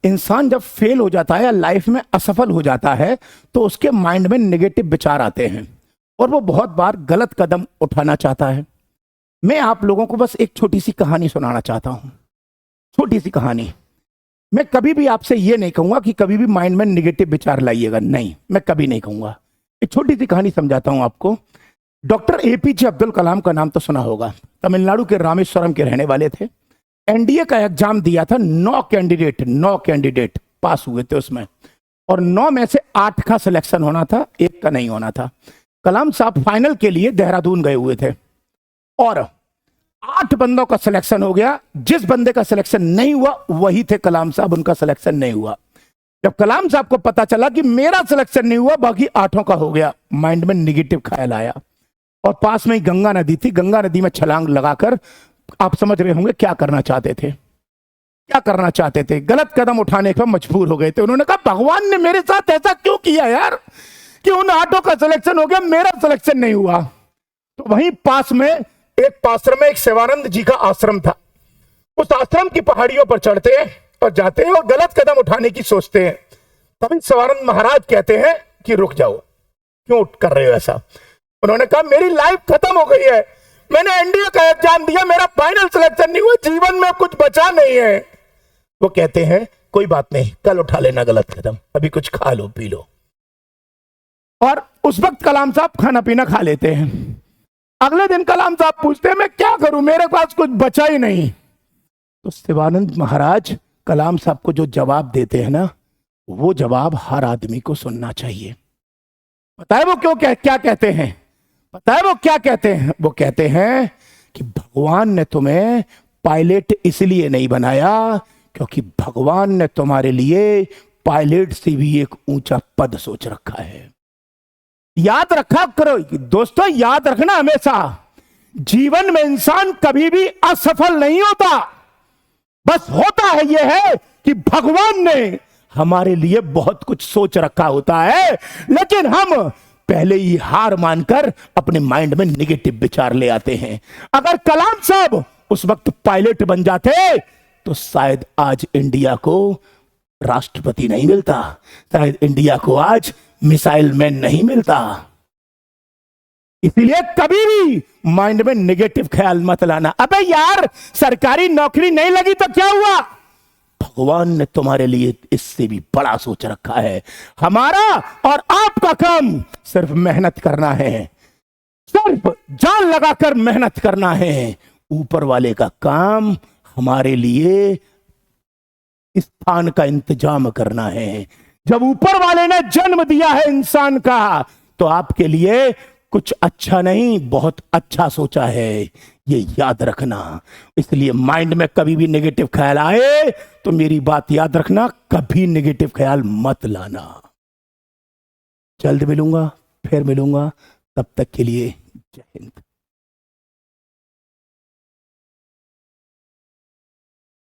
इंसान जब फेल हो जाता है या लाइफ में असफल हो जाता है तो उसके माइंड में नेगेटिव विचार आते हैं और वो बहुत बार गलत कदम उठाना चाहता है। मैं आप लोगों को बस एक छोटी सी कहानी सुनाना चाहता हूं, छोटी सी कहानी। मैं कभी भी आपसे ये नहीं कहूंगा कि कभी भी माइंड में नेगेटिव विचार लाइएगा, नहीं, मैं कभी नहीं कहूंगा। एक छोटी सी कहानी समझाता हूं आपको। डॉक्टर एपीजे अब्दुल कलाम का नाम तो सुना होगा, तमिलनाडु के रामेश्वरम के रहने वाले थे। एनडीए का एग्जाम दिया था, 9 कैंडिडेट पास हुए थे उसमें, और 9 में से 8 का सिलेक्शन होना था, 1 का नहीं होना था। कलाम साहब फाइनल के लिए देहरादून गए हुए थे और 8 बंदों का सिलेक्शन हो गया। जिस बंदे का सिलेक्शन नहीं हुआ वही थे कलाम साहब, उनका सिलेक्शन नहीं हुआ। जब कलाम साहब को पता चला कि मेरा सिलेक्शन नहीं हुआ, बाकी 8 का हो गया, माइंड में निगेटिव ख्याल आया। और पास में ही गंगा नदी थी, गंगा नदी में छलांग लगाकर, आप समझ रहे होंगे क्या करना चाहते थे, क्या करना चाहते थे, गलत कदम उठाने पर मजबूर हो गए थे। उन्होंने कहा भगवान ने मेरे साथ ऐसा क्यों किया यार कि उन 8 का सिलेक्शन हो गया, मेरा सिलेक्शन नहीं हुआ। तो वहीं पास में एक आश्रम में एक शिवानंद जी का आश्रम था। उस आश्रम की पहाड़ियों पर चढ़ते हैं और जाते हैं और गलत कदम उठाने की सोचते हैं। तभी शिवानंद महाराज कहते हैं कि रुक जाओ, क्यों कर रहे हो ऐसा। उन्होंने कहा मेरी लाइफ खत्म हो गई है, मैंने एनडीए का एग्जाम दिया, मेरा फाइनल सिलेक्शन नहीं हुआ, जीवन में कुछ बचा नहीं है। वो कहते हैं कोई बात नहीं, कल उठा लेना गलत कदम, अभी कुछ खा लो पी लो। और उस वक्त कलाम साहब खाना पीना खा लेते हैं। अगले दिन कलाम साहब पूछते हैं मैं क्या करूं, मेरे पास कुछ बचा ही नहीं। तो शिवानंद महाराज कलाम साहब को जो जवाब देते हैं ना, वो जवाब हर आदमी को सुनना चाहिए। पता है वो क्या कहते हैं? पता है वो क्या कहते हैं? वो कहते हैं कि भगवान ने तुम्हें पायलट इसलिए नहीं बनाया क्योंकि भगवान ने तुम्हारे लिए पायलट से भी एक ऊंचा पद सोच रखा है। याद रखा करो दोस्तों, याद रखना हमेशा, जीवन में इंसान कभी भी असफल नहीं होता। बस होता है यह है कि भगवान ने हमारे लिए बहुत कुछ सोच रखा होता है, लेकिन हम पहले ही हार मानकर अपने माइंड में नेगेटिव विचार ले आते हैं। अगर कलाम साहब उस वक्त पायलट बन जाते तो शायद आज इंडिया को राष्ट्रपति नहीं मिलता, शायद इंडिया को आज मिसाइल मैन नहीं मिलता। इसलिए कभी भी माइंड में नेगेटिव ख्याल मत लाना। अबे यार सरकारी नौकरी नहीं लगी तो क्या हुआ, भगवान ने तुम्हारे लिए इससे भी बड़ा सोच रखा है। हमारा और आपका काम सिर्फ मेहनत करना है, सिर्फ जान लगाकर मेहनत करना है। ऊपर वाले का काम हमारे लिए स्थान का इंतजाम करना है। जब ऊपर वाले ने जन्म दिया है इंसान का, तो आपके लिए कुछ अच्छा नहीं बहुत अच्छा सोचा है, ये याद रखना। इसलिए माइंड में कभी भी नेगेटिव ख्याल आए तो मेरी बात याद रखना, कभी नेगेटिव ख्याल मत लाना। जल्द मिलूंगा, फिर मिलूंगा, तब तक के लिए जय हिंद।